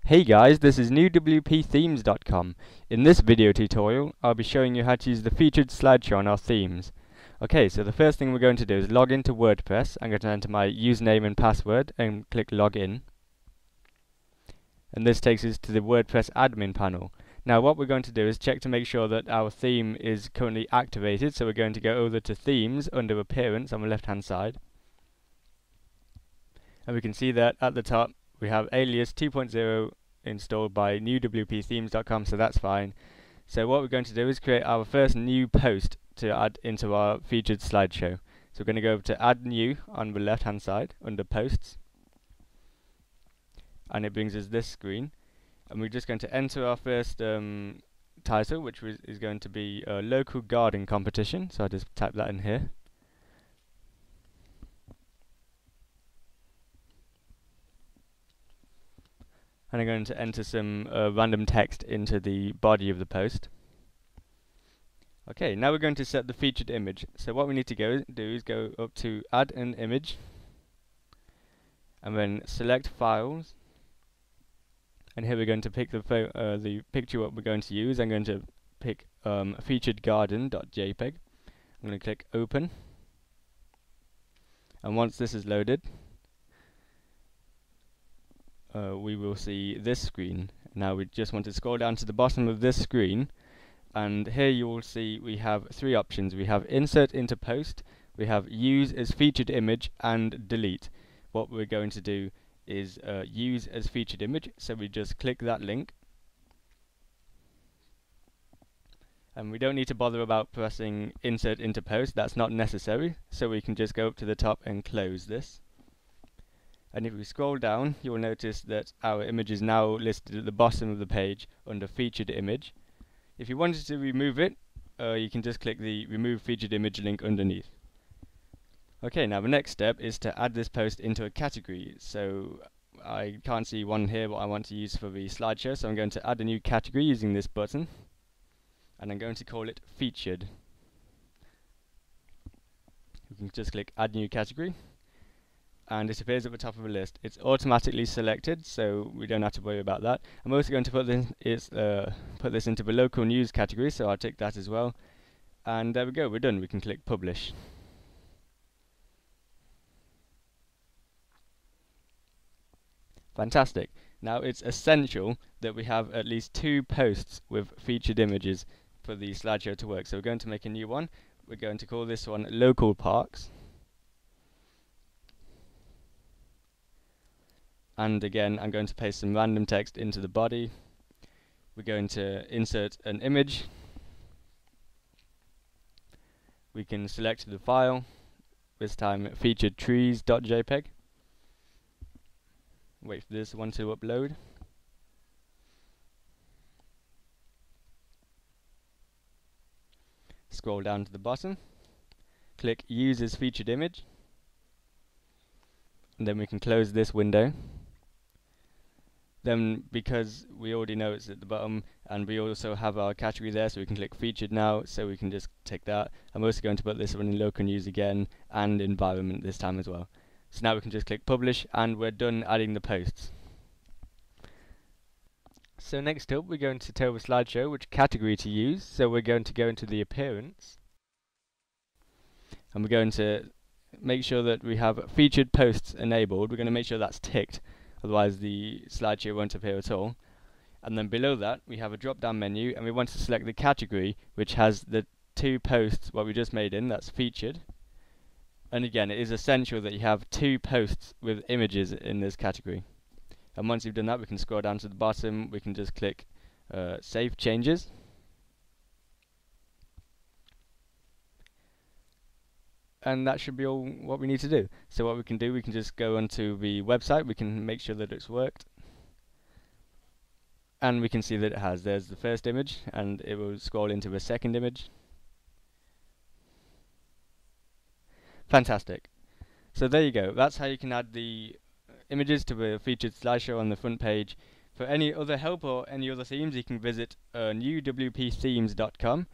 Hey guys, this is newwpthemes.com. In this video tutorial, I'll be showing you how to use the featured slideshow on our themes. Okay, so the first thing we're going to do is log into WordPress. I'm going to enter my username and password and click login. And this takes us to the WordPress admin panel. Now what we're going to do is check to make sure that our theme is currently activated. So we're going to go over to themes under appearance on the left hand side. And we can see that at the top we have alias 2.0 installed by newwpthemes.com, so that's fine. So what we're going to do is create our first new post to add into our featured slideshow. So we're going to go over to add new on the left hand side under posts, and it brings us this screen, and we're just going to enter our first title, which is going to be a local garden competition. So I just type that in here. And I'm going to enter some random text into the body of the post. Okay, now we're going to set the featured image. So what we need to do is go up to add an image, and then select files. And here we're going to pick the picture what we're going to use. I'm going to pick featuredgarden.jpg. I'm going to click open. And once this is loaded, we will see this screen. Now we just want to scroll down to the bottom of this screen, and here you will see we have three options. We have insert into post, we have use as featured image, and delete. What we're going to do is use as featured image, so we just click that link, and we don't need to bother about pressing insert into post. That's not necessary, so we can just go up to the top and close this. And if we scroll down, you will notice that our image is now listed at the bottom of the page under featured image. If you wanted to remove it, you can just click the remove featured image link underneath. Okay, now the next step is to add this post into a category. So I can't see one here what I want to use for the slideshow, so I'm going to add a new category using this button, and I'm going to call it featured. You can just click add new category, and it appears at the top of the list. It's automatically selected, so we don't have to worry about that. I'm also going to put this into the local news category, so I'll tick that as well. And there we go, we're done. We can click publish. Fantastic. Now it's essential that we have at least 2 posts with featured images for the slideshow to work. So we're going to make a new one. We're going to call this one local parks. And again, I'm going to paste some random text into the body. We're going to insert an image. We can select the file, this time featuredtrees.jpg. Wait for this one to upload. Scroll down to the bottom, click use as featured image, and then we can close this window. Then, because we already know it's at the bottom, and we also have our category there, so we can click featured now, so we can just tick that. I'm also going to put this one in local news again, and environment this time as well. So now we can just click publish, and we're done adding the posts. So next up, we're going to tell the slideshow which category to use. So we're going to go into the appearance, and we're going to make sure that we have featured posts enabled. We're going to make sure that's ticked, otherwise the slideshow won't appear at all. And then below that we have a drop down menu, and we want to select the category which has the 2 posts what we just made in, that's featured. And again, it is essential that you have 2 posts with images in this category. And once you've done that, we can scroll down to the bottom, we can just click save changes. And that should be all what we need to do. So what we can do, we can just go onto the website, we can make sure that it's worked, and we can see that it has. There's the first image, and it will scroll into the second image. Fantastic. So there you go, that's how you can add the images to the featured slideshow on the front page. For any other help or any other themes, you can visit newwpthemes.com.